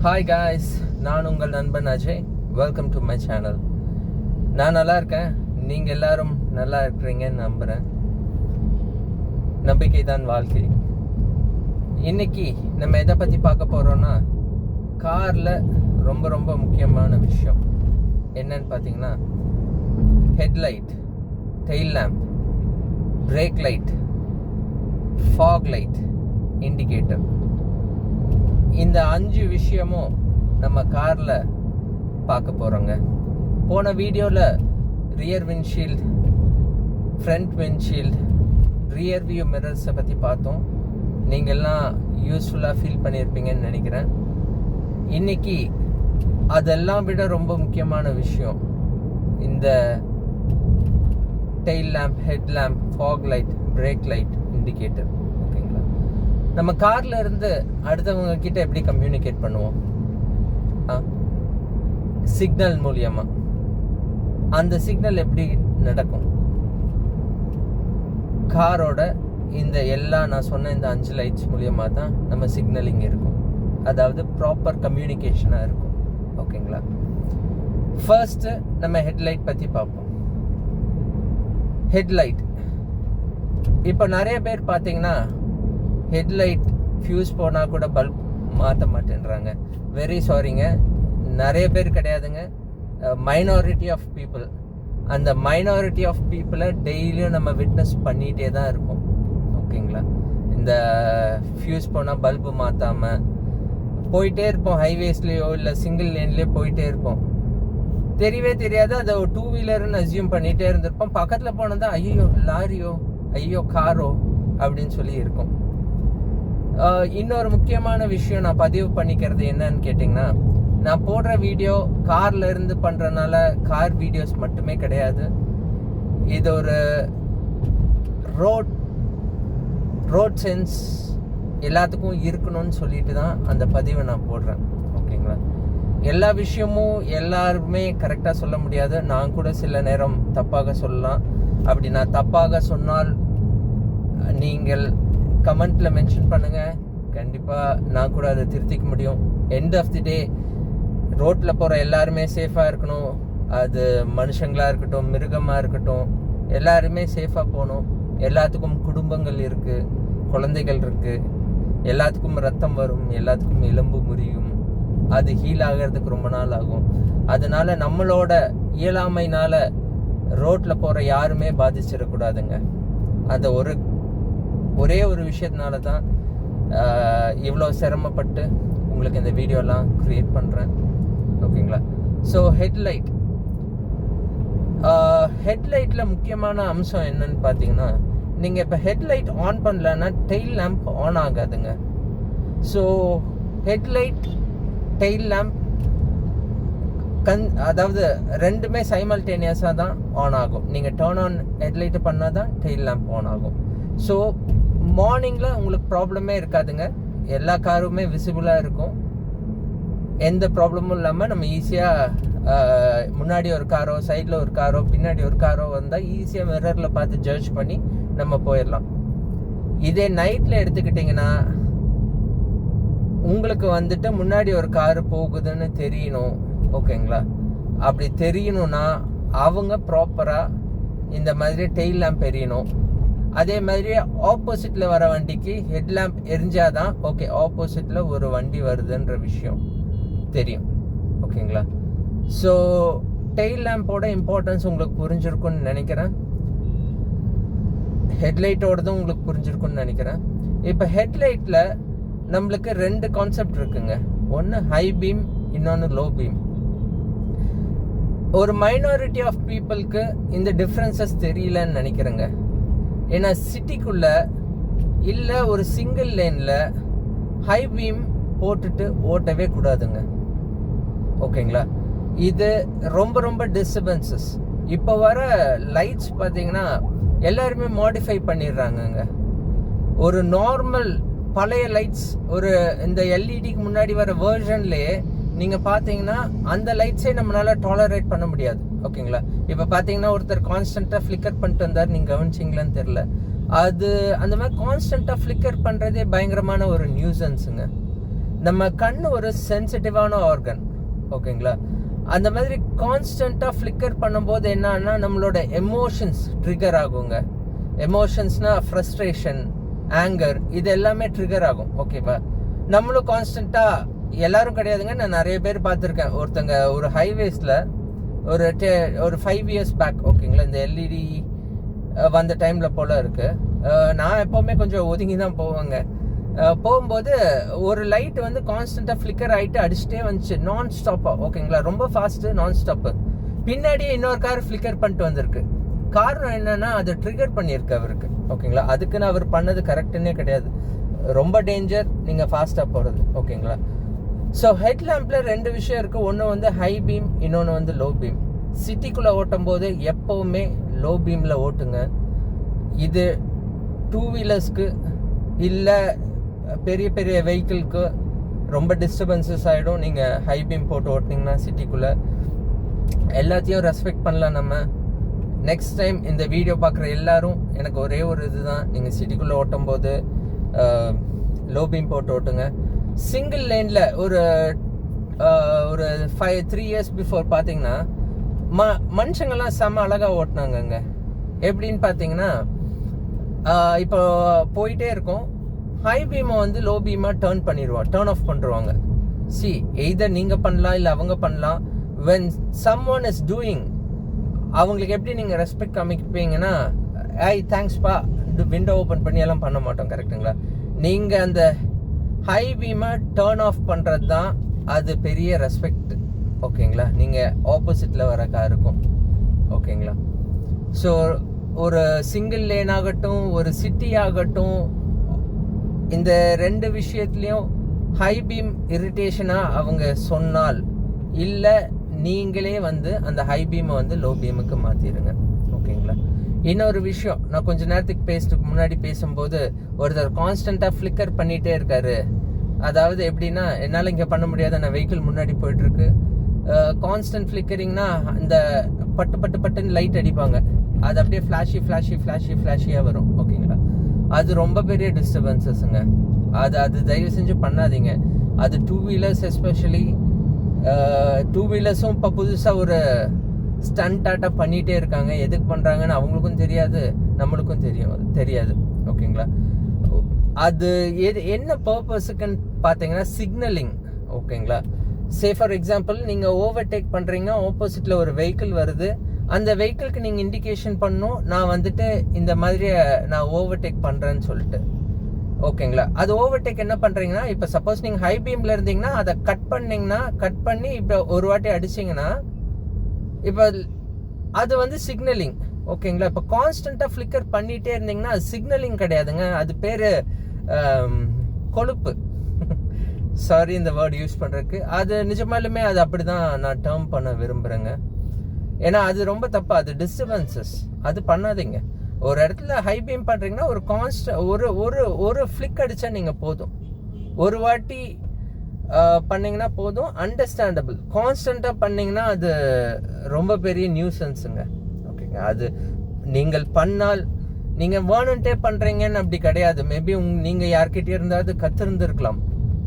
Hi guys, நான் உங்கள் நண்பன் Ajay. Welcome to my channel. நான் நல்லா இருக்கேன், நீங்கள் எல்லாரும் நல்லா இருக்கிறீங்கன்னு நம்புகிறேன். நம்பிக்கை தான் வாழ்க்கை. இன்னைக்கு நம்ம எதை பற்றி பார்க்க போகிறோன்னா, காரில் ரொம்ப ரொம்ப முக்கியமான விஷயம் என்னன்னு பார்த்தீங்கன்னா, headlight, tail lamp, brake light, fog light, indicator. இந்த 5 விஷயமும் நம்ம காரில் பார்க்க போகிறோங்க. போன வீடியோவில் rear windshield, front windshield, rear view மிரர்ஸை பற்றி பார்த்தோம். நீங்கள்லாம் யூஸ்ஃபுல்லாக ஃபீல் பண்ணியிருப்பீங்கன்னு நினைக்கிறேன். இன்னைக்கு அதெல்லாம் விட ரொம்ப முக்கியமான விஷயம் இந்த tail lamp, head lamp, fog light, brake light, indicator. ஓகேங்களா? நம்ம கார்ல இருந்து அடுத்தவங்க கிட்ட எப்படி கம்யூனிகேட் பண்ணுவோம்? சிக்னல் மூலியமா. அந்த சிக்னல் எப்படி நடக்கும்? காரோட இந்த நான் சொன்ன இந்த 5 லைட்ஸ் மூலியமா தான் நம்ம சிக்னலிங் இருக்கும். அதாவது ப்ராப்பர் கம்யூனிகேஷனாக இருக்கும். ஓகேங்களா? ஃபர்ஸ்ட் நம்ம ஹெட்லைட் பற்றி பார்ப்போம். ஹெட்லைட், இப்போ நிறைய பேர் பார்த்தீங்கன்னா ஹெட்லைட் ஃபியூஸ் போனால் கூட பல்ப் மாற்ற மாட்டேன்றாங்க. வெரி சாரிங்க, நிறைய பேர் கிடையாதுங்க, மைனாரிட்டி ஆஃப் பீப்புள். அந்த மைனாரிட்டி ஆஃப் பீப்புளை டெய்லியும் நம்ம விட்னஸ் பண்ணிகிட்டே தான் இருப்போம். ஓகேங்களா? இந்த ஃபியூஸ் போனால் பல்பு மாற்றாமல் போயிட்டே இருப்போம். ஹைவேஸ்லேயோ இல்லை சிங்கிள் லேன்லேயோ போயிட்டே இருப்போம். தெரியவே தெரியாது, அதை ஒரு 2 வீலர்னு அசியூம் பண்ணிகிட்டே இருந்திருப்போம். பக்கத்தில் போனதா ஐயோ லாரியோ, ஐயோ காரோ அப்படின்னு சொல்லி இருக்கும். இன்னொரு முக்கியமான விஷயம் நான் பதிவு பண்ணிக்கிறது என்னன்னு கேட்டிங்கன்னா, நான் போடுற வீடியோ கார்ல இருந்து பண்ணுறதுனால கார் வீடியோஸ் மட்டுமே கிடையாது. இது ஒரு ரோட் சென்ஸ் எல்லாத்துக்கும் இருக்கணும்னு சொல்லிட்டு தான் அந்த பதிவை நான் போடுறேன். ஓகேங்களா? எல்லா விஷயமும் எல்லாருமே கரெக்டாக சொல்ல முடியாது. நான் கூட சில நேரம் தப்பாக சொல்லலாம். அப்படி நான் தப்பாக சொன்னால் நீங்கள் கமெண்ட்டில் மென்ஷன் பண்ணுங்கள். கண்டிப்பாக நான் கூட அதை திருத்திக்க முடியும். எண்ட் ஆஃப் தி டே ரோட்டில் போகிற எல்லாருமே சேஃபாக இருக்கணும். அது மனுஷங்களாக இருக்கட்டும், மிருகமாக இருக்கட்டும், எல்லாருமே சேஃபாக போகணும். எல்லாத்துக்கும் குடும்பங்கள் இருக்குது, குழந்தைகள் இருக்குது, எல்லாத்துக்கும் ரத்தம் வரும், எல்லாத்துக்கும் எலும்பு முறியும். அது ஹீல் ஆகிறதுக்கு ரொம்ப நாள் ஆகும். அதனால நம்மளோட இயலாமைனால ரோட்டில் போகிற யாருமே பாதிச்சிடக்கூடாதுங்க. அதை ஒரே ஒரு விஷயத்தினால தான் இவ்வளோ சிரமப்பட்டு உங்களுக்கு இந்த வீடியோலாம் க்ரியேட் பண்ணுறேன். ஓகேங்களா? ஸோ ஹெட்லைட்டில் முக்கியமான அம்சம் என்னன்னு பார்த்தீங்கன்னா, நீங்கள் இப்போ ஹெட்லைட் ஆன் பண்ணலன்னா டெயில் லேம்ப் ஆன் ஆகாதுங்க. ஸோ ஹெட்லைட், டெயில் லேம்ப் அதாவது ரெண்டுமே சைமல்டேனியஸாக தான் ஆன் ஆகும். நீங்கள் டர்ன் ஆன் ஹெட்லைட்டு பண்ணால் தான் டெயில் லேம்ப் ஆன் ஆகும். ஸோ மார்னிங்கில் உங்களுக்கு ப்ராப்ளமே இருக்காதுங்க. எல்லா காருமே விசிபிளாக இருக்கும். எந்த ப்ராப்ளமும் இல்லாமல் நம்ம ஈஸியாக முன்னாடி ஒரு காரோ, சைடில் ஒரு காரோ, பின்னாடி ஒரு காரோ வந்தால் ஈஸியாக மிரரில் பார்த்து ஜட்ஜ் பண்ணி நம்ம போயிடலாம். இதே நைட்டில் எடுத்துக்கிட்டிங்கன்னா, உங்களுக்கு வந்துட்டு முன்னாடி ஒரு காரு போகுதுன்னு தெரியணும். ஓகேங்களா? அப்படி தெரியணும்னா அவங்க ப்ராப்பராக இந்த மாதிரி டெயில் லேம்ப் எரியணும். அதே மாதிரி ஆப்போசிட்டில் வர வண்டிக்கு ஹெட் லேம்ப் எரிஞ்சாதான் ஓகே, ஆப்போசிட்டில் ஒரு வண்டி வருதுன்ற விஷயம் தெரியும். ஓகேங்களா? ஸோ டெயில் லேம்போட இம்பார்ட்டன்ஸ் உங்களுக்கு புரிஞ்சிருக்குன்னு நினைக்கிறேன். ஹெட்லைட்டோடதும் உங்களுக்கு புரிஞ்சிருக்குன்னு நினைக்கிறேன். இப்போ ஹெட்லைட்டில் நம்மளுக்கு 2 கான்செப்ட் இருக்குங்க. ஒன்று ஹை பீம், இன்னொன்று லோ பீம். ஒரு மைனாரிட்டி ஆஃப் பீப்புளுக்கு இந்த டிஃப்ரென்சஸ் தெரியலன்னு நினைக்கிறேங்க. ஏன்னா சிட்டிக்குள்ள இல்லை ஒரு சிங்கிள் லேனில் ஹை பீம் போட்டுட்டு ஓட்டவே கூடாதுங்க. ஓகேங்களா? இது ரொம்ப ரொம்ப டிஸ்டர்பன்சஸ். இப்போ வர லைட்ஸ் பார்த்தீங்கன்னா எல்லாருமே மாடிஃபை பண்ணிடுறாங்கங்க. ஒரு நார்மல் பழைய லைட்ஸ், ஒரு இந்த எல்இடிக்கு முன்னாடி வர வேர்ஷன்லேயே நீங்கள் பார்த்தீங்கன்னா அந்த லைட்ஸே நம்மளால டாலரேட் பண்ண முடியாது. ஓகேங்களா? இப்போ பார்த்தீங்கன்னா ஒருத்தர் கான்ஸ்டண்ட்டாக ஃப்ளிக்கர் பண்ணிட்டு வந்தார், நீங்கள் கவனிச்சிங்களான்னு தெரில. அது அந்த மாதிரி கான்ஸ்டண்ட்டாக ஃப்ளிக்கர் பண்ணுறதே பயங்கரமான ஒரு நியூசன்ஸுங்க. நம்ம கண் ஒரு சென்சிட்டிவான ஆர்கன், ஓகேங்களா. அந்த மாதிரி கான்ஸ்டண்ட்டாக ஃப்ளிக்கர் பண்ணும்போது என்னன்னா நம்மளோட எமோஷன்ஸ் ட்ரிகர் ஆகுங்க. எமோஷன்ஸ்னா ஃப்ரஸ்ட்ரேஷன், ஆங்கர், இது எல்லாமே ட்ரிகர் ஆகும், ஓகேவா. நம்மளும் கான்ஸ்டண்ட்டாக, எல்லாரும் கிடையாதுங்க, நான் நிறைய பேர் பார்த்துருக்கேன். ஒருத்தங்க ஒரு ஹைவேஸில் ஒரு 5 years பேக், ஓகேங்களா, இந்த எல்இடி வந்த டைமில் போல் இருக்குது. நான் எப்போவுமே கொஞ்சம் ஒதுங்கி தான் போவேங்க. போகும்போது ஒரு லைட் வந்து கான்ஸ்டண்ட்டாக ஃப்ளிக்கர் ஆகிட்டு அடிச்சுட்டே வந்துச்சு, நான் ஸ்டாப்பாக, ஓகேங்களா. ரொம்ப ஃபாஸ்ட்டு, நான் ஸ்டாப்பு. பின்னாடியே இன்னொரு கார் ஃப்ளிக்கர் பண்ணிட்டு வந்திருக்கு. காரணம் என்னன்னா அதை ட்ரிகர் பண்ணியிருக்கு அவருக்கு, ஓகேங்களா. அதுக்குன்னு அவர் பண்ணது கரெக்டுன்னே கிடையாது. ரொம்ப டேஞ்சர் நீங்கள் ஃபாஸ்ட்டாக போகிறது, ஓகேங்களா. ஸோ ஹெட் லேம்பில் 2 விஷயம் இருக்குது. ஒன்று வந்து ஹை பீம், இன்னொன்று வந்து லோ பீம். சிட்டிக்குள்ளே ஓட்டும் போது எப்போவுமே லோ பீமில் ஓட்டுங்க. இது 2 வீலர்ஸ்க்கு இல்லை பெரிய பெரிய வெஹிக்கிள்க்கு ரொம்ப டிஸ்டர்பன்சஸ் ஆகிடும். நீங்கள் ஹை பீம் போட்டு ஓட்டினீங்கன்னா சிட்டிக்குள்ளே எல்லாத்தையும் ரெஸ்பெக்ட் பண்ணலாம் நம்ம. நெக்ஸ்ட் டைம் இந்த வீடியோ பார்க்குற எல்லாரும் எனக்கு ஒரே ஒரு இதுதான், நீங்கள் சிட்டிக்குள்ளே ஓட்டும் போது லோ பீம் போட்டு ஓட்டுங்க. சிங்கிள் லேனில் ஒரு 3 years பிஃபோர் பார்த்தீங்கன்னா மனுஷங்கள்லாம் செம்ம அழகாக ஓட்டினாங்கங்க. எப்படின்னு பார்த்தீங்கன்னா இப்போ போயிட்டே இருக்கும், ஹை பீமை வந்து லோ பீமாக டர்ன் ஆஃப் பண்ணிடுவாங்க. எய்தர் நீங்கள் பண்ணலாம் இல்லை அவங்க பண்ணலாம். when someone is doing, அவங்களுக்கு எப்படி நீங்கள் ரெஸ்பெக்ட் காமிப்பீங்கன்னா, தேங்க்ஸ்பா, விண்டோ ஓப்பன் பண்ணி எல்லாம் பண்ண மாட்டோம், கரெக்டுங்களா. நீங்கள் அந்த ஹை பீமை டர்ன் ஆஃப் பண்ணுறது தான் அது பெரிய ரெஸ்பெக்ட், ஓகேங்களா. நீங்கள் ஆப்போசிட்டில் வர காருக்கும், ஓகேங்களா. ஸோ ஒரு சிங்கிள் லேன் ஆகட்டும், ஒரு சிட்டி ஆகட்டும், இந்த 2 விஷயத்துலையும் ஹை பீம் இரிட்டேஷனாக அவங்க சொன்னால், இல்லை நீங்களே வந்து அந்த ஹை பீமை வந்து லோ பீமுக்கு மாற்றிடுங்க, ஓகேங்களா. இன்னொரு விஷயம், நான் கொஞ்ச நேரத்துக்கு முன்னாடி பேசும்போது ஒருத்தர் கான்ஸ்டண்ட்டாக ஃப்ளிக்கர் பண்ணிகிட்டே இருக்காரு. அதாவது எப்படின்னா, என்னால் இங்கே பண்ண முடியாத, நான் வெஹிக்கிள் முன்னாடி போயிட்டுருக்கு, கான்ஸ்டன்ட் ஃப்ளிக்கரிங்னா இந்த பட்டுன்னு லைட் அடிப்பாங்க, அது அப்படியே ஃப்ளாஷியாக வரும், ஓகேங்களா. அது ரொம்ப பெரிய டிஸ்டர்பன்சஸ்ங்க. அது தயவு செஞ்சு பண்ணாதீங்க. அது 2 வீலர்ஸ், எஸ்பெஷலி 2 வீலர்ஸும் இப்போ புதுசாக ஒரு ஸ்டண்டாக பண்ணிகிட்டே இருக்காங்க. எதுக்கு பண்ணுறாங்கன்னு அவங்களுக்கும் தெரியாது, நம்மளுக்கும் தெரியாது, ஓகேங்களா. அது என்ன பர்பஸுக்குன்னு பார்த்தீங்கன்னா சிக்னலிங், ஓகேங்களா. ஃபார் எக்ஸாம்பிள், நீங்கள் ஓவர்டேக் பண்ணுறீங்க, ஆப்போசிட்டில் ஒரு வெஹிக்கிள் வருது, அந்த வெஹிக்கிளுக்கு நீங்கள் இண்டிகேஷன் பண்ணணும், நான் வந்துட்டு இந்த மாதிரி நான் ஓவர்டேக் பண்ணுறேன்னு சொல்லிட்டு, ஓகேங்களா. அது ஓவர்டேக் என்ன பண்ணுறீங்கன்னா, இப்போ சப்போஸ் நீங்கள் ஹை பீமில் இருந்தீங்கன்னா அதை கட் பண்ணி இப்போ ஒரு வாட்டி அடிச்சிங்கன்னா, இப்போ அது வந்து சிக்னலிங், ஓகேங்களா. இப்போ கான்ஸ்டண்ட்டாக ஃப்ளிக்கர் பண்ணிகிட்டே இருந்தீங்கன்னா அது சிக்னலிங் கிடையாதுங்க, அது பேர் கொழுப்பு. சாரி இந்த வேர்டு யூஸ் பண்ணுறதுக்கு. அது நிஜமாலுமே அது அப்படி தான் நான் டேர்ம் பண்ண விரும்புகிறேங்க. ஏன்னா அது ரொம்ப தப்பு, அது டிஸ்டர்பன்சஸ், அது பண்ணாதீங்க. ஒரு இடத்துல ஹை பீம் பண்ணுறீங்கன்னா ஒரு ஃப்ளிக் அடித்தா நீங்கள் போதும், ஒரு வாட்டி பண்ணிங்கன்னா போதும், அண்டர்ஸ்டாண்டபிள். கான்ஸ்டண்ட்டாக பண்ணிங்கன்னா அது ரொம்ப பெரிய நியூசன்ஸுங்க, ஓகேங்க. அது நீங்கள் பண்ணால், நீங்கள் வேணுன்ட்டே பண்ணுறீங்கன்னு அப்படி கிடையாது. மேபி நீங்கள் யார்கிட்டே இருந்தாவது கற்றுருந்துருக்கலாம்,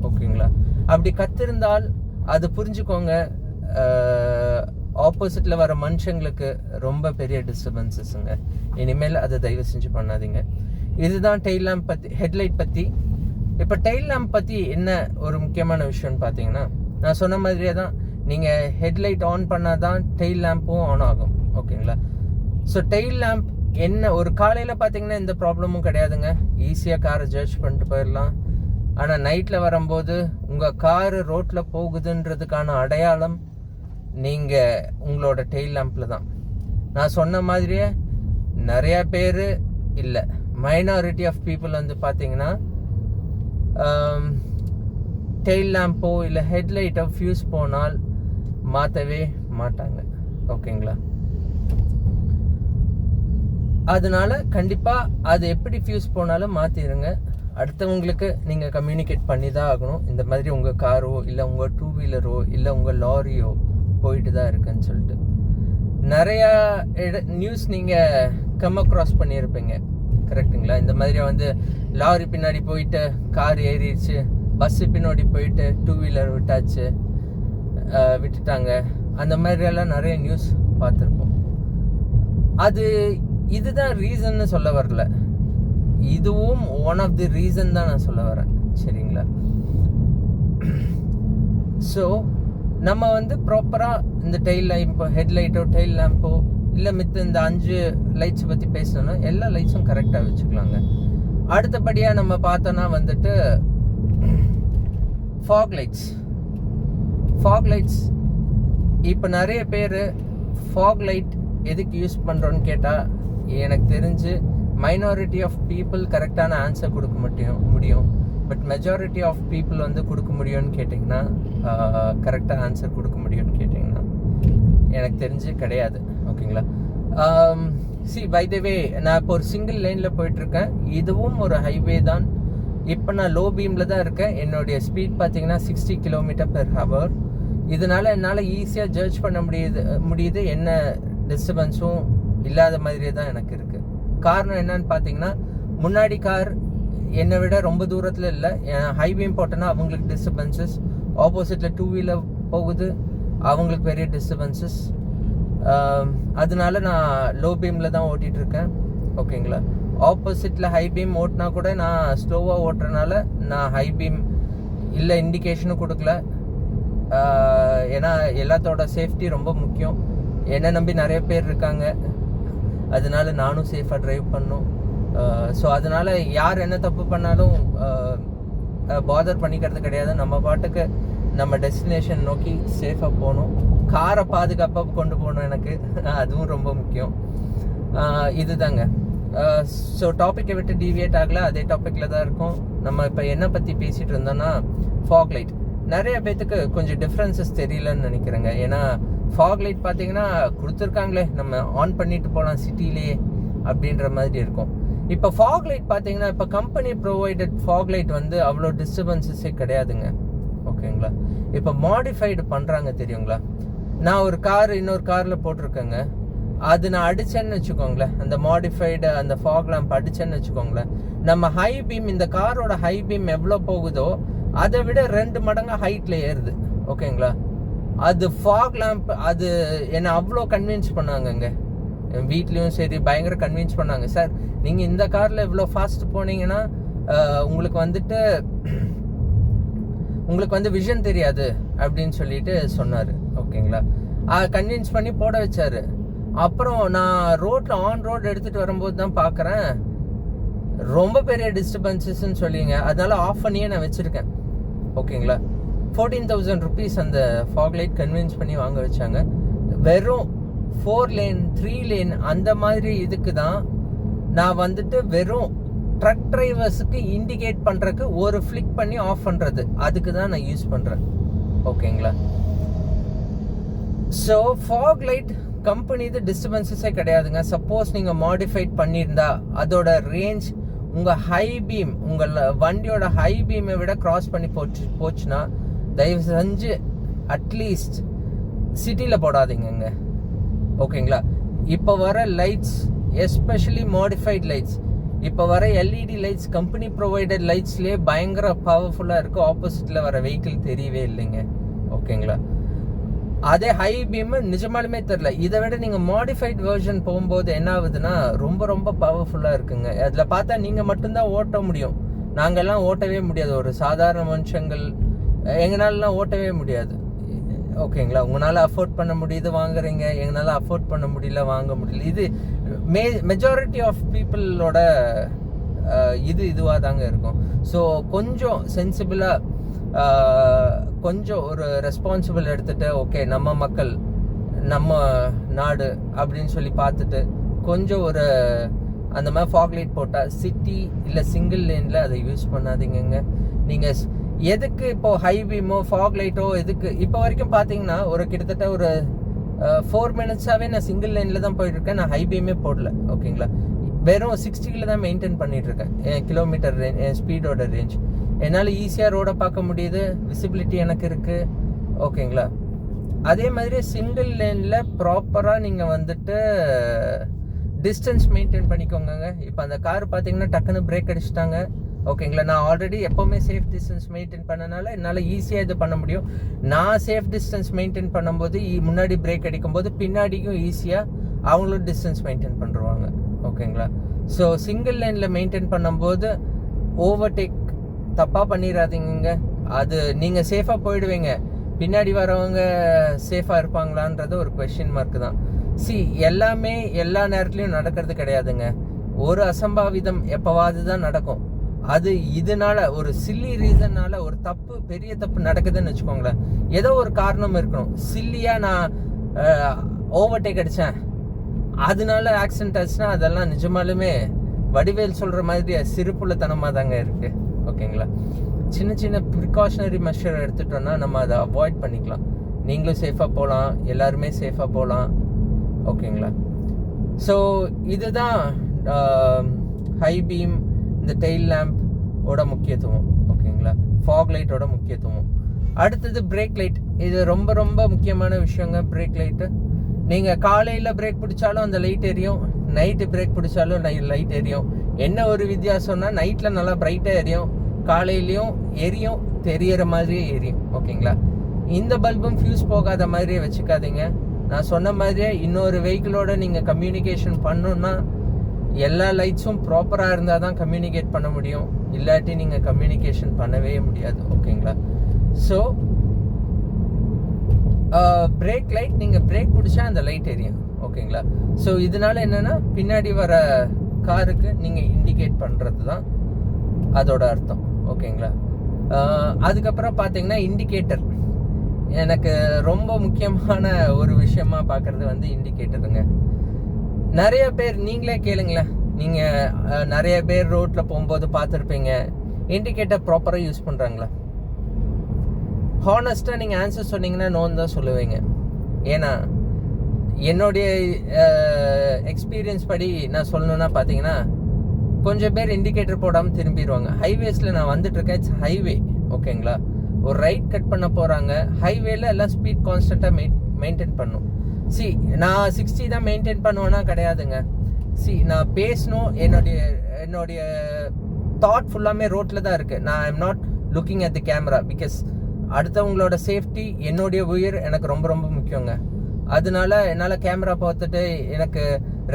ஓகேங்களா. அப்படி கற்றிருந்தால் அது புரிஞ்சுக்கோங்க, ஆப்போசிட்டில் வர மனுஷங்களுக்கு ரொம்ப பெரிய டிஸ்டர்பன்சஸ்ங்க. இனிமேல் அதை தயவு செஞ்சு பண்ணாதீங்க. இதுதான் டெயில் லேம்ப் பற்றி, ஹெட்லைட் பற்றி. இப்போ டெயில் லேம்ப் பற்றி என்ன ஒரு முக்கியமான விஷயம்னு பார்த்தீங்கன்னா, நான் சொன்ன மாதிரியே தான், நீங்கள் ஹெட்லைட் ஆன் பண்ணால் தான் டெயில் லேம்பும் ஆன் ஆகும், ஓகேங்களா. ஸோ டெயில் லேம்ப் என்ன, ஒரு காலையில் பார்த்தீங்கன்னா எந்த ப்ராப்ளமும் கிடையாதுங்க, ஈஸியாக காரை ஜட்ஜ் பண்ணிட்டு போயிடலாம். ஆனால் நைட்டில் வரும்போது உங்கள் காரு ரோட்டில் போகுதுன்றதுக்கான அடையாளம் நீங்கள் உங்களோட டெயில் லேம்பில் தான். நான் சொன்ன மாதிரியே நிறையா பேர் இல்லை, மைனாரிட்டி ஆஃப் பீப்புள் வந்து பார்த்தீங்கன்னா டெயில் லேம்போ இல்லை ஹெட்லைட்டோ ஃபியூஸ் போனால் மாற்றவே மாட்டாங்க, ஓகேங்களா. அதனால கண்டிப்பாக அது எப்படி ஃபியூஸ் போனாலும் மாற்றிடுங்க. அடுத்தவங்களுக்கு நீங்கள் கம்யூனிகேட் பண்ணி தான் ஆகணும், இந்த மாதிரி உங்கள் காரோ இல்லை உங்கள் 2 வீலரோ இல்லை உங்கள் லாரியோ போயிட்டு தான் இருக்குன்னு சொல்லிட்டு. நிறையா நியூஸ் நீங்கள் கம் அக்ராஸ் பண்ணியிருப்பீங்க, கரெக்டுங்களா. இந்த மாதிரி வந்து லாரி பின்னாடி போயிட்டு கார் ஏறிடுச்சு, பஸ்ஸு பின்னாடி போயிட்டு 2 வீலர் விட்டுட்டாங்க. அந்த மாதிரியெல்லாம் நிறைய நியூஸ் பார்த்துருப்போம். இதுதான் ரீசன்னு சொல்ல வரல, இதுவும் ஒன் ஆஃப் தி ரீசன் தான் நான் சொல்ல வரேன். சரிங்களா? ஸோ நம்ம வந்து ப்ராப்பராக இந்த டெயில் லைம்போ, ஹெட்லைட்டோ, டெயில் லேம்போ இல்லை இந்த 5 லைட்ஸ் பற்றி பேசணும்னா எல்லா லைட்ஸும் கரெக்டாக வச்சுக்கலாங்க. அடுத்தபடியாக நம்ம பார்த்தோன்னா வந்துட்டு ஃபாக் லைட்ஸ். இப்போ நிறைய பேர் ஃபாக் லைட் எதுக்கு யூஸ் பண்ணுறோன்னு கேட்டால் எனக்கு தெரிஞ்சு மைனாரிட்டி ஆஃப் பீப்புள் கரெக்டான ஆன்சர் கொடுக்க முடியும். பட் மெஜாரிட்டி ஆஃப் பீப்புள் வந்து கொடுக்க முடியும்னு கேட்டிங்கன்னா, கரெக்டாக ஆன்சர் கொடுக்க முடியும்னு கேட்டிங்கன்னா எனக்கு தெரிஞ்சு கிடையாது. ஓகேங்களா? பை த வே, நான் இப்போ ஒரு சிங்கிள் லைனில் போயிட்டுருக்கேன். இதுவும் ஒரு ஹைவே தான். இப்போ நான் லோ பீமில் தான் இருக்கேன். என்னுடைய ஸ்பீட் பார்த்தீங்கன்னா 60 km/h. இதனால் என்னால் ஈஸியாக ஜட்ஜ் பண்ண முடியுது என்ன டிஸ்டர்பன்ஸும் இல்லாத மாதிரியே தான் எனக்கு இருக்குது. காரணம் என்னன்னு பார்த்தீங்கன்னா, முன்னாடி கார் என்னை விட ரொம்ப தூரத்தில் இல்லை. ஹை பீம் போட்டேன்னா அவங்களுக்கு டிஸ்டர்பன்சஸ், ஆப்போசிட்டில் 2 வீலர் போகுது, அவங்களுக்கு பெரிய டிஸ்டர்பன்சஸ். அதனால நான் லோ பீமில் தான் ஓட்டிகிட்ருக்கேன். ஓகேங்களா? ஆப்போசிட்டில் ஹை பீம் ஓட்டினா கூட நான் ஸ்லோவாக ஓட்டுறதுனால நான் ஹை பீம் இல்லை இண்டிகேஷனும் கொடுக்கல. ஏன்னா எல்லாத்தோட சேஃப்டி ரொம்ப முக்கியம். என்னை நம்பி நிறைய பேர் இருக்காங்க, அதனால நானும் சேஃபாக ட்ரைவ் பண்ணணும். ஸோ அதனால் யார் என்ன தப்பு பண்ணாலும் பாதர் பண்ணிக்கிறது கிடையாது. நம்ம பாட்டுக்கு நம்ம டெஸ்டினேஷன் நோக்கி சேஃபாக போகணும். காரை பாதுகாப்பாக கொண்டு போகணும். எனக்கு அதுவும் ரொம்ப முக்கியம். இதுதாங்க. ஸோ டாப்பிக்கை விட்டு டீவியேட் ஆகலை, அதே டாப்பிக்கில் தான் இருக்கும். நம்ம இப்போ என்ன பற்றி பேசிகிட்டு இருந்தோம்னா ஃபாக் லைட். நிறைய பேத்துக்கு கொஞ்சம் டிஃப்ரென்சஸ் தெரியலன்னு நினைக்கிறேங்க. ஏன்னா ஃபாக் லைட் பார்த்தீங்கன்னா கொடுத்துருக்காங்களே, நம்ம ஆன் பண்ணிட்டு போகலாம் சிட்டிலேயே அப்படின்ற மாதிரி இருக்கும். இப்போ ஃபாக் லைட் பார்த்தீங்கன்னா, இப்போ கம்பெனி ப்ரொவைடட் ஃபாக் லைட் வந்து அவ்வளோ டிஸ்டர்பன்சஸே கிடையாதுங்க. ஓகேங்களா? இப்போ மாடிஃபைடு பண்ணுறாங்க தெரியுங்களா? நான் ஒரு கார் இன்னொரு காரில் போட்டிருக்கேங்க. அது நான் அடிச்சேன்னு வச்சுக்கோங்களேன், அந்த மாடிஃபைடு அந்த ஃபாக் லேம்ப் அடிச்சேன்னு வச்சுக்கோங்களேன், நம்ம ஹை பீம், இந்த காரோட ஹை பீம் எவ்வளோ போகுதோ அதை விட 2 மடங்கு ஹைட்டில் ஏறுது. ஓகேங்களா? அது ஃபாக் லேம்ப். அது என்னை அவ்வளோ கன்வின்ஸ் பண்ணாங்கங்க. என் வீட்லேயும் சரி பயங்கர கன்வின்ஸ் பண்ணாங்க. சார், நீங்கள் இந்த காரில் இவ்வளோ ஃபாஸ்ட் போனீங்கன்னா உங்களுக்கு வந்து விஷன் தெரியாது அப்படின்னு சொல்லிட்டு சொன்னார். ஓகேங்களா? கன்வின்ஸ் பண்ணி போட வச்சாரு. அப்புறம் நான் ஆன் ரோட் எடுத்துகிட்டு வரும்போது தான் பார்க்குறேன் ரொம்ப பெரிய டிஸ்டர்பன்சஸ்ன்னு சொல்லிங்க. அதனால ஆஃப் பண்ணியே நான் வச்சுருக்கேன். ஓகேங்களா? 14,000 rupees அந்த ஃபாக் லைட் கன்வின்ஸ் பண்ணி வாங்க வச்சாங்க. வெறும் 4 லேன் 3 லேன் அந்த மாதிரி இதுக்கு தான் நான் வந்துட்டு வெறும் ட்ரக் டிரைவர்ஸுக்கு இண்டிகேட் பண்ணுறதுக்கு ஒரு ஃப்ளிக் பண்ணி ஆஃப் பண்ணுறது, அதுக்கு தான் நான் யூஸ் பண்ணுறேன். ஓகேங்களா? ஸோ ஃபாக் லைட் கம்பெனி இது டிஸ்டர்பன்சஸே கிடையாதுங்க. சப்போஸ் நீங்கள் மாடிஃபைட் பண்ணியிருந்தா அதோட ரேஞ்ச் உங்கள் ஹை பீம், உங்கள் வண்டியோட ஹை பீமை விட கிராஸ் பண்ணி போச்சுன்னா தயவு செஞ்சு அட்லீஸ்ட் சிட்டியில் போடாதீங்க. ஓகேங்களா? இப்போ வர லைட்ஸ், எஸ்பெஷலி மாடிஃபைட் லைட்ஸ், இப்போ வர எல்இடி லைட்ஸ், கம்பெனி ப்ரொவைடட் லைட்ஸ்லேயே பயங்கர பவர்ஃபுல்லாக இருக்குது. ஆப்போசிட்டில் வர வெஹிக்கிள் தெரியவே இல்லைங்க. ஓகேங்களா? அதே ஹை பீம் நிஜமாலுமே தெரில. இதை விட நீங்கள் மாடிஃபைட் வெர்ஷன் போகும்போது என்ன ஆகுதுன்னா ரொம்ப ரொம்ப பவர்ஃபுல்லாக இருக்குங்க. அதில் பார்த்தா நீங்கள் மட்டும்தான் ஓட்ட முடியும். நாங்கள்லாம் ஓட்டவே முடியாது. ஒரு சாதாரண மனுஷங்கள் எங்களாலலாம் ஓட்டவே முடியாது. ஓகேங்களா? உங்களால் அஃபோர்ட் பண்ண முடியுது வாங்குறீங்க, எங்களால் அஃபோர்ட் பண்ண முடியல, வாங்க முடியல. இது மெஜாரிட்டி ஆஃப் பீப்புளோட இதுவாக தாங்க இருக்கும். ஸோ கொஞ்சம் சென்சிபிளாக, கொஞ்சம் ஒரு ரெஸ்பான்சிபிள் எடுத்துகிட்டு, ஓகே நம்ம மக்கள் நம்ம நாடு அப்படின்னு சொல்லி பார்த்துட்டு கொஞ்சம் ஒரு அந்த மாதிரி ஃபாக் லைட் போட்டால் சிட்டி இல்லை சிங்கிள் லேனில் அதை யூஸ் பண்ணாதீங்க. நீங்கள் எதுக்கு இப்போது ஹை பீமோ ஃபாக் லைட்டோ எதுக்கு? இப்போ வரைக்கும் பார்த்தீங்கன்னா ஒரு கிட்டத்தட்ட ஒரு 4 minutes நான் சிங்கிள் லைனில் தான் போயிட்டுருக்கேன். நான் ஹை பீமே போடல. ஓகேங்களா? வெறும் 60 தான் மெயின்டைன் பண்ணிகிட்ருக்கேன். என் கிலோமீட்டர் ரேஞ்ச், என் ஸ்பீடோட ரேஞ்ச். என்னால் ஈஸியாக ரோடை பார்க்க முடியுது, விசிபிலிட்டி எனக்கு இருக்குது. ஓகேங்களா? அதே மாதிரி சிங்கிள் லேனில் ப்ராப்பராக நீங்கள் வந்துட்டு டிஸ்டன்ஸ் மெயின்டைன் பண்ணிக்கோங்க. இப்போ அந்த கார் பார்த்தீங்கன்னா டக்குன்னு பிரேக் அடிச்சிட்டாங்க, ஓகேங்களா. நான் ஆல்ரெடி எப்போவுமே சேஃப் டிஸ்டன்ஸ் மெயின்டைன் பண்ணனால என்னால் ஈஸியாக இது பண்ண முடியும். நான் சேஃப் டிஸ்டன்ஸ் மெயின்டைன் பண்ணும்போது முன்னாடி பிரேக் அடிக்கும்போது பின்னாடிக்கும் ஈஸியாக அவங்களும் டிஸ்டன்ஸ் மெயின்டைன் பண்ணுவாங்க. ஓகேங்களா. ஸோ சிங்கிள் லைனில் மெயின்டைன் பண்ணும்போது ஓவர்டேக் தப்பாக பண்ணிடாதீங்க. அது நீங்கள் சேஃபாக போயிடுவீங்க, பின்னாடி வரவங்க சேஃபாக இருப்பாங்களான்றது ஒரு கொஸ்டின் மார்க் தான். எல்லாமே எல்லா நேரத்துலையும் நடக்கிறது கிடையாதுங்க. ஒரு அசம்பாவிதம் எப்போவாது தான் நடக்கும். அது இதனால ஒரு சில்லி ரீசன்னால ஒரு தப்பு, பெரிய தப்பு நடக்குதுன்னு வச்சுக்கோங்களேன், ஏதோ ஒரு காரணம் இருக்கணும். சில்லியாக நான் ஓவர்டேக் அடித்தேன் அதனால ஆக்சிடென்ட் ஆச்சுன்னா அதெல்லாம் நிஜமாலுமே வடிவேல் சொல்கிற மாதிரி சிறுப்புள்ளத்தனமாக தாங்க இருக்குது. ஓகேங்களா. சின்ன சின்ன ப்ரிகாஷனரி மெஷர் எடுத்துட்டோன்னா நம்ம அதை அவாய்ட் பண்ணிக்கலாம். நீங்களும் சேஃபாக போகலாம், எல்லாருமே சேஃபாக போகலாம். ஓகேங்களா. ஸோ இதுதான் ஹை பீம், இந்த டெயில் லேம்ப் ஓட முக்கியத்துவம். ஓகேங்களா. ஃபாக் லைட்டோட முக்கியத்துவம். அடுத்தது பிரேக் லைட். இது ரொம்ப ரொம்ப முக்கியமான விஷயங்க. பிரேக் லைட்டு நீங்கள் காலையில் பிரேக் பிடிச்சாலும் அந்த லைட் எரியும், நைட்டு பிரேக் பிடிச்சாலும் லைட் எரியும். என்ன ஒரு வித்தியாசம்னா நைட்டில் நல்லா பிரைட்டாக எரியும், காலையிலையும் எரியும், தெரியற மாதிரியே எரியும். ஓகேங்களா. இந்த பல்பும் ஃபியூஸ் போகாத மாதிரியே வச்சுக்காதீங்க. நான் சொன்ன மாதிரியே இன்னொரு வெஹிக்கிளோட நீங்கள் கம்யூனிகேஷன் பண்ணணுன்னா எல்லா லைட்ஸும் ப்ராப்பராக இருந்தால் தான் கம்யூனிகேட் பண்ண முடியும், இல்லாட்டி நீங்கள் கம்யூனிகேஷன் பண்ணவே முடியாது. ஓகேங்களா. ஸோ பிரேக் லைட், நீங்கள் பிரேக் பிடிச்சா அந்த லைட் எரியும். ஓகேங்களா. ஸோ இதனால என்னென்னா பின்னாடி வர காருக்கு நீங்கள் இண்டிகேட் பண்ணுறது தான் அதோட அர்த்தம். ஓகேங்களா. அதுக்கப்புறம் பார்த்தீங்கன்னா இண்டிகேட்டர் எனக்கு ரொம்ப முக்கியமான ஒரு விஷயமா பார்க்குறது வந்து இண்டிகேட்டருங்க. நிறைய பேர் நீங்களே கேளுங்களேன், நீங்கள் நிறைய பேர் ரோட்டில் போகும்போது பார்த்துருப்பீங்க, இண்டிகேட்டர் ப்ராப்பராக யூஸ் பண்ணுறாங்களா? ஹானஸ்ட்டாக நீங்கள் ஆன்சர் சொன்னீங்கன்னா நோன்னு தான் சொல்லுவீங்க. ஏன்னா என்னுடைய எக்ஸ்பீரியன்ஸ் படி நான் சொல்லணுன்னா பார்த்தீங்கன்னா கொஞ்சம் பேர் இண்டிகேட்டர் போடாமல் திரும்பிடுவாங்க. ஹைவேஸில் நான் வந்துட்டுருக்கேன், ஹைவே. ஓகேங்களா. ஒரு ரைட் கட் பண்ண போகிறாங்க, ஹைவேல எல்லாம் ஸ்பீட் கான்ஸ்டண்ட்டாக மெயின்டைன் பண்ணும். நான் 60 தான் மெயின்டைன் பண்ணுவேன்னா கிடையாதுங்க. நான் பேசணும், என்னுடைய தாட் ஃபுல்லாமே ரோட்டில் தான் இருக்குது. நான் I'm not looking at the camera, because அடுத்தவங்களோட சேஃப்டி, என்னுடைய உயிர் எனக்கு ரொம்ப ரொம்ப முக்கியங்க. அதனால என்னால் கேமரா பார்த்துட்டு எனக்கு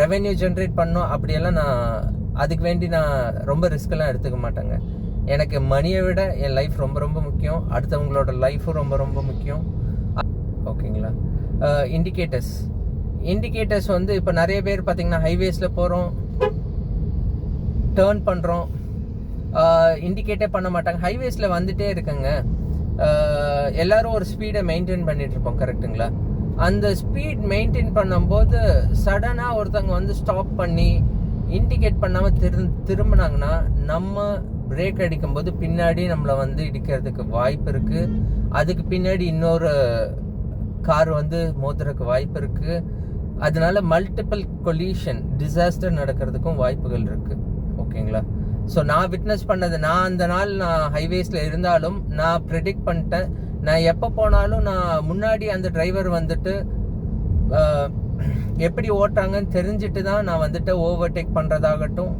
ரெவென்யூ ஜென்ரேட் பண்ணணும் அப்படியெல்லாம் அதுக்கு வேண்டி நான் ரொம்ப ரிஸ்க்கெல்லாம் எடுத்துக்க மாட்டேங்க. எனக்கு மணியை விட என் லைஃப் ரொம்ப ரொம்ப முக்கியம், அடுத்தவங்களோட லைஃபும் ரொம்ப ரொம்ப முக்கியம். ஓகேங்களா. இண்டிகேட்டர்ஸ் வந்து இப்போ நிறைய பேர் பார்த்தீங்கன்னா ஹைவேஸில் போகிறோம், டேர்ன் பண்ணுறோம், இண்டிகேட்டே பண்ண மாட்டாங்க. ஹைவேஸில் வந்துட்டே இருக்குங்க, எல்லாரும் ஒரு ஸ்பீடை மெயின்டைன் பண்ணிட்டு இருப்போம். கரெக்டுங்களா. அந்த ஸ்பீட் மெயின்டைன் பண்ணும்போது சடனாக ஒருத்தவங்க வந்து ஸ்டாப் பண்ணி இண்டிகேட் பண்ணாமல் திரும்பினாங்கன்னா நம்ம பிரேக் அடிக்கும்போது பின்னாடி நம்மளை வந்து இடிக்கிறதுக்கு வாய்ப்பு இருக்குது. அதுக்கு பின்னாடி இன்னொரு கார் வந்து மோதுறதுக்கு வாய்ப்பு இருக்குது. அதனால மல்டிபிள் கொலிஷன், டிசாஸ்டர் நடக்கிறதுக்கும் வாய்ப்புகள் இருக்குது. ஓகேங்களா. ஸோ நான் விட்னஸ் பண்ணது, நான் அந்த நாள் நான் ஹைவேஸில் இருந்தாலும் நான் ப்ரெடிக்ட் பண்ணிட்டேன். நான் எப்போ போனாலும் நான் முன்னாடி அந்த டிரைவர் வந்துட்டு எப்படி ஓட்டுறாங்கன்னு தெரிஞ்சுட்டு தான் நான் வந்துட்டு ஓவர்டேக் பண்ணுறதாகட்டும்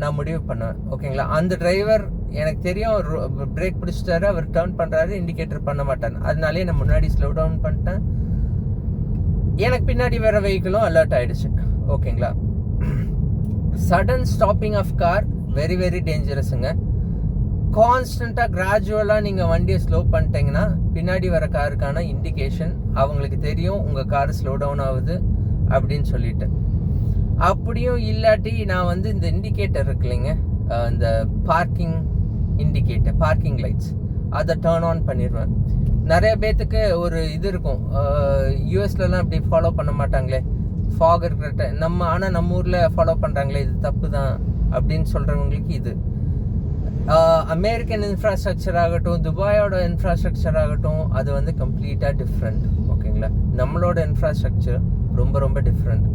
நான் முடிவு பண்ணுவேன். ஓகேங்களா. அந்த டிரைவர் எனக்கு தெரியும், அவர் பிரேக் பிடிச்சிட்டாரு, அவர் டர்ன் பண்ணுறாரு, இண்டிகேட்டர் பண்ண மாட்டார், அதனாலே நான் முன்னாடி ஸ்லோ டவுன் பண்ணிட்டேன். எனக்கு பின்னாடி வேற வெஹிக்கிளும் அலர்ட் ஆகிடுச்சு. ஓகேங்களா. Sudden stopping of car very very டேஞ்சரஸுங்க. கான்ஸ்டண்ட்டாக கிராஜுவலாக நீங்கள் வண்டியை ஸ்லோ பண்ணிட்டீங்கன்னா பின்னாடி வர காருக்கான இண்டிகேஷன் அவங்களுக்கு தெரியும், உங்கள் கார் ஸ்லோ டவுன் ஆகுது அப்படின்னு சொல்லிட்டு. அப்படியும் இல்லாட்டி நான் வந்து இந்த இண்டிகேட்டர் இருக்கு இல்லைங்க, இந்த பார்க்கிங் இண்டிகேட்டர், பார்க்கிங் லைட்ஸ், அதை டர்ன் ஆன் பண்ணிடுவேன். நிறைய பேர்த்துக்கு ஒரு இது இருக்கும், யூஎஸ்லலாம் இப்படி ஃபாலோ பண்ண மாட்டாங்களே, ஃபாக் இருக்கிற ஆனால் நம்ம ஊரில் ஃபாலோ பண்ணுறாங்களே, இது தப்பு தான் அப்படின்னு சொல்கிறவங்களுக்கு இது. அமெரிக்கன் இன்ஃப்ராஸ்ட்ரக்சர் ஆகட்டும், துபாயோட இன்ஃப்ராஸ்ட்ரக்சர் ஆகட்டும், அது வந்து கம்ப்ளீட்டாக டிஃப்ரெண்ட். ஓகேங்களா. நம்மளோட இன்ஃப்ராஸ்ட்ரக்சர் ரொம்ப ரொம்ப டிஃப்ரெண்ட்.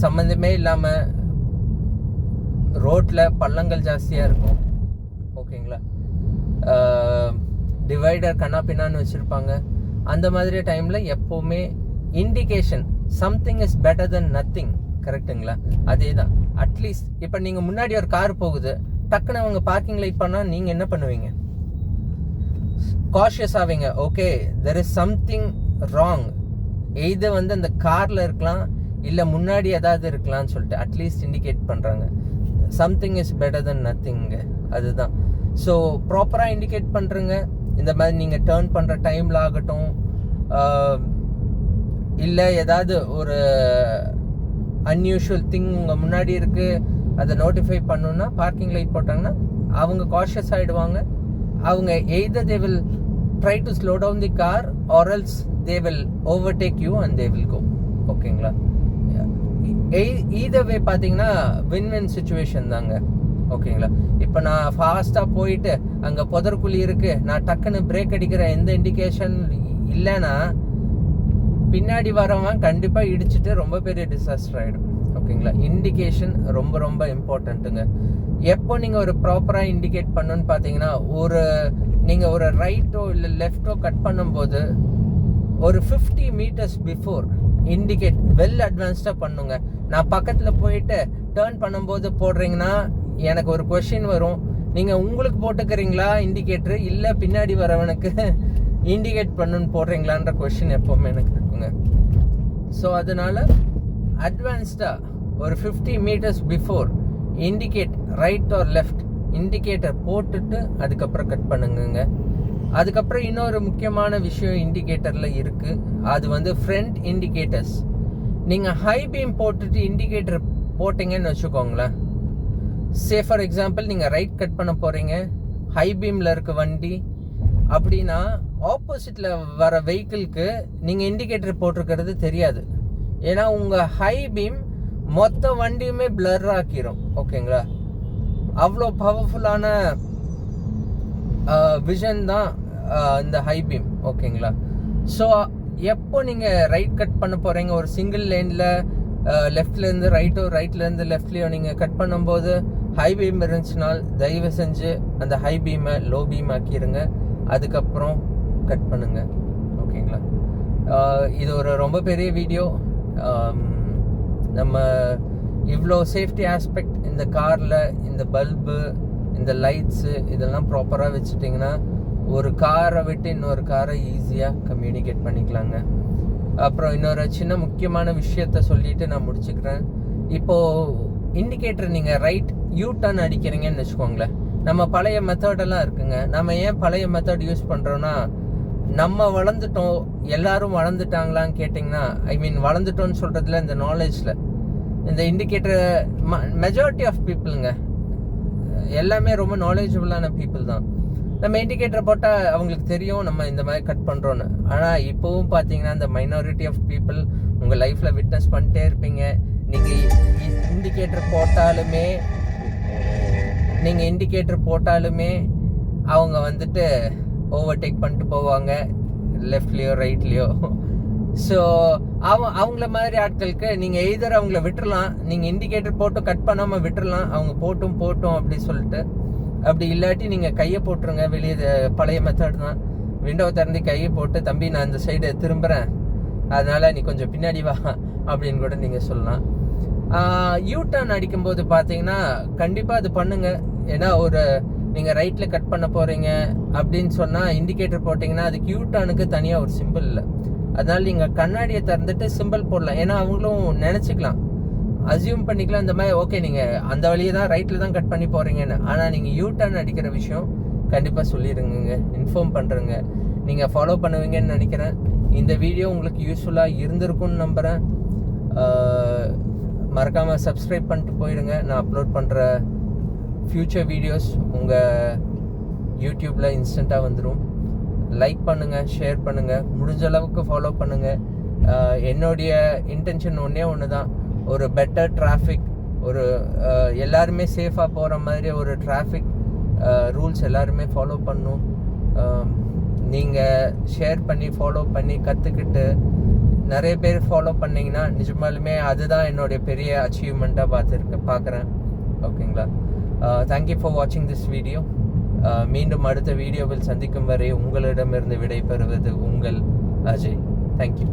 சம்மந்தமே இல்லாமல் ரோட்டில் பள்ளங்கள் ஜாஸ்தியாக இருக்கும். ஓகேங்களா. டிவைடர் கண்ணாப்பின்னான்னு வச்சுருப்பாங்க. அந்த மாதிரி டைமில் எப்போவுமே indication something is better then nothing. கரெக்டுங்களா. அதே தான். அட்லீஸ்ட் இப்போ நீங்கள் முன்னாடி ஒரு கார் போகுது, டக்குன்னு அவங்க பார்க்கிங் லைட் பண்ணால் நீங்கள் என்ன பண்ணுவீங்க? காஷியஸ் ஆவீங்க. Okay, there is something wrong. இது வந்து அந்த காரில் இருக்கலாம், இல்லை முன்னாடி ஏதாவது இருக்கலாம்னு சொல்லிட்டு அட்லீஸ்ட் இண்டிகேட் பண்ணுறாங்க. சம்திங் இஸ் பெட்டர் தென் நத்திங்க. அதுதான். ஸோ ப்ராப்பராக இண்டிகேட் பண்ணுறங்க. இந்த மாதிரி நீங்கள் டேர்ன் பண்ணுற டைமில் ஆகட்டும், இல்லை ஏதாவது ஒரு அன்யூஷுவல் திங் உங்கள் முன்னாடி இருக்குது, அதை நோட்டிஃபை பண்ணணுன்னா பார்க்கிங் லைட் போட்டாங்கன்னா அவங்க காஷியஸ் ஆகிடுவாங்க. அவங்க either they will try to slow down the car or else they will overtake you and they will go. ஓகேங்களா? ஈதர் வே பார்த்தீங்கன்னா வின்-வின் சுச்சுவேஷன் தாங்க. ஓகேங்களா? இப்போ நான் ஃபாஸ்ட்டாக போயிட்டு அங்கே புதற்குழி இருக்குது, நான் டக்குன்னு பிரேக் அடிக்கிற எந்த இண்டிகேஷன் இல்லைன்னா பின்னாடி வரவன் கண்டிப்பாக இடிச்சுட்டு ரொம்ப பெரிய டிசாஸ்டர் ஆகிடும். ஓகேங்களா? இண்டிகேஷன் ரொம்ப ரொம்ப இம்பார்ட்டண்ட்டுங்க. எப்போ நீங்கள் ஒரு ப்ராப்பராக இண்டிகேட் பண்ணணுன்னு பார்த்தீங்கன்னா, நீங்கள் ஒரு ரைட்டோ இல்லை லெஃப்டோ கட் பண்ணும்போது ஒரு 50 meters பிஃபோர் இண்டிகேட் வெல் அட்வான்ஸ்டாக பண்ணுங்க. நான் பக்கத்தில் போயிட்டு டேர்ன் பண்ணும்போது போடுறீங்கன்னா எனக்கு ஒரு கொஷின் வரும், நீங்கள் உங்களுக்கு போட்டுக்கிறீங்களா இண்டிகேட்டரு, இல்லை பின்னாடி வரவனுக்கு இண்டிகேட் பண்ணுன்னு போடுறீங்களான்ற கொஷின் எப்போவுமே எனக்கு இருக்குங்க. ஸோ அதனால அட்வான்ஸ்டாக ஒரு 50 meters before indicate right or left indicator போட்டுட்டு அதுக்கப்புறம் கட் பண்ணுங்க. அதுக்கப்புறம் இன்னொரு முக்கியமான விஷயம் இண்டிகேட்டரில் இருக்குது, அது வந்து ஃப்ரண்ட் இண்டிகேட்டர்ஸ். நீங்கள் ஹை பீம் போட்டுட்டு இண்டிகேட்டர் போட்டிங்கன்னு வச்சுக்கோங்களேன். சே ஃபார் எக்ஸாம்பிள் நீங்கள் ரைட் கட் பண்ண போகிறீங்க, ஹை பீமில் இருக்க வண்டி அப்படின்னா ஆப்போசிட்டில் வர வெஹிக்கிளுக்கு நீங்கள் இண்டிகேட்டர் போட்டிருக்கிறது தெரியாது. ஏன்னா உங்கள் ஹை பீம் மொத்த வண்டியுமே பிளர் ஆக்கிரும். ஓகேங்களா? அவ்வளோ பவர்ஃபுல்லான விஷன் தான் இந்த ஹை பீம். ஓகேங்களா? ஸோ எப்போ நீங்கள் ரைட் கட் பண்ண போகிறீங்க, ஒரு சிங்கிள் லேனில் லெஃப்ட்லேருந்து ரைட்டோ ரைட்லேருந்து லெஃப்ட்லேயோ நீங்கள் கட் பண்ணும்போது ஹை பீம் இருந்துச்சுனால் தயவு செஞ்சு அந்த ஹை பீமை லோ பீம் ஆக்கிடுங்க, அதுக்கப்புறம் கட் பண்ணுங்க. ஓகேங்களா? இது ஒரு ரொம்ப பெரிய வீடியோ. நம்ம இவ்வளோ சேஃப்டி ஆஸ்பெக்ட் இந்த காரில், இந்த பல்பு, இந்த லைட்ஸு இதெல்லாம் ப்ராப்பராக வச்சுட்டிங்கன்னா ஒரு காரை விட்டு இன்னொரு காரை ஈஸியாக கம்யூனிகேட் பண்ணிக்கலாங்க. அப்புறம் இன்னொரு சின்ன முக்கியமான விஷயத்த சொல்லிட்டு நான் முடிச்சுக்கிறேன். இப்போது இண்டிகேட்டர் நீங்கள் ரைட் யூ டர்ன் அடிக்கிறீங்கன்னு வச்சுக்கோங்களேன், நம்ம பழைய மெத்தடெல்லாம் இருக்குங்க. நம்ம ஏன் பழைய மெத்தட் யூஸ் பண்ணுறோன்னா, நம்ம வளர்ந்துட்டோம், எல்லாரும் வளர்ந்துட்டாங்களான்னு கேட்டிங்கன்னா, ஐ மீன் வளர்ந்துட்டோன்னு சொல்கிறதுல இந்த நாலேஜில் இந்த இண்டிகேட்டர் மெஜாரிட்டி ஆஃப் பீப்புளுங்க எல்லாமே ரொம்ப நாலேஜபிளான பீப்புள் தான். நம்ம இண்டிகேட்டர் போட்டால் அவங்களுக்கு தெரியும் நம்ம இந்த மாதிரி கட் பண்ணுறோன்னு. ஆனால் இப்போவும் பார்த்தீங்கன்னா இந்த மைனாரிட்டி ஆஃப் பீப்புள் உங்கள் லைஃப்பில் விட்னஸ் பண்ணிட்டே இருப்பீங்க. நீங்கள் இண்டிகேட்டர் போட்டாலுமே அவங்க வந்துட்டு ஓவர்டேக் பண்ணிட்டு போவாங்க லெஃப்ட்லேயோ ரைட்லேயோ. ஸோ அவங்கள மாதிரி ஆட்களுக்கு நீங்கள் எய்தர் அவங்கள விட்டுறலாம், நீங்கள் இண்டிகேட்டர் போட்டு கட் பண்ணாமல் விட்டுறலாம், அவங்க போட்டும் அப்படி சொல்லிட்டு. அப்படி இல்லாட்டி நீங்கள் கையை போட்டுருங்க. வெளியே பழைய மெத்தட் தான், விண்டோ திறந்து கையை போட்டு, தம்பி நான் இந்த சைடு திரும்புகிறேன், அதனால் நீ கொஞ்சம் பின்னாடி வா அப்படின்னு கூட நீங்கள் சொல்லலாம். யூ டர்ன் அடிக்கும்போது பார்த்தீங்கன்னா கண்டிப்பாக அது பண்ணுங்கள். ஏன்னா நீங்கள் ரைட்டில் கட் பண்ண போகிறீங்க அப்படின்னு சொன்னால் இண்டிகேட்டர் போட்டிங்கன்னா அதுக்கு யூ டர்னுக்கு தனியாக ஒரு சிம்பிள் இல்லை. அதனால் நீங்கள் கண்ணாடியை திறந்துட்டு சிம்பிள் போடலாம். ஏன்னா அவங்களும் நினச்சிக்கலாம், அசியூம் பண்ணிக்கலாம் இந்த மாதிரி, ஓகே நீங்கள் அந்த வழியை தான் ரைட்டில் தான் கட் பண்ணி போகிறீங்கன்னு. ஆனால் நீங்கள் யூ டர்ன் அடிக்கிற விஷயம் கண்டிப்பாக சொல்லிடுங்க, இன்ஃபார்ம் பண்ணுறேங்க. நீங்கள் ஃபாலோ பண்ணுவீங்கன்னு நினைக்கிறேன். இந்த வீடியோ உங்களுக்கு யூஸ்ஃபுல்லாக இருந்திருக்கும்னு நம்புகிறேன். மறக்காமல் சப்ஸ்கிரைப் பண்ணிட்டு போயிடுங்க. நான் அப்லோட் பண்ணுற ஃப்யூச்சர் வீடியோஸ் உங்கள் யூடியூப்பில் இன்ஸ்டண்ட்டாக வந்துடும். லைக் பண்ணுங்கள், ஷேர் பண்ணுங்கள், முடிஞ்ச அளவுக்கு ஃபாலோ பண்ணுங்கள். என்னுடைய இன்டென்ஷன் ஒன்று தான், ஒரு பெட்டர் டிராஃபிக், ஒரு எல்லாருமே சேஃபாக போகிற மாதிரி ஒரு டிராஃபிக் ரூல்ஸ் எல்லாருமே ஃபாலோ பண்ணணும். நீங்கள் ஷேர் பண்ணி ஃபாலோ பண்ணி கற்றுக்கிட்டு நிறைய பேர் ஃபாலோ பண்ணிங்கன்னா நிஜமாலுமே அதுதான் என்னுடைய பெரிய அச்சீவ்மெண்ட்டாக பார்க்குறேன். ஓகேங்களா? தேங்க்யூ ஃபார் வாட்சிங் திஸ் வீடியோ. மீண்டும் அடுத்த வீடியோவில் சந்திக்கும் வரை உங்களிடமிருந்து விடைபெறுவது உங்கள் அஜய். தேங்க்யூ.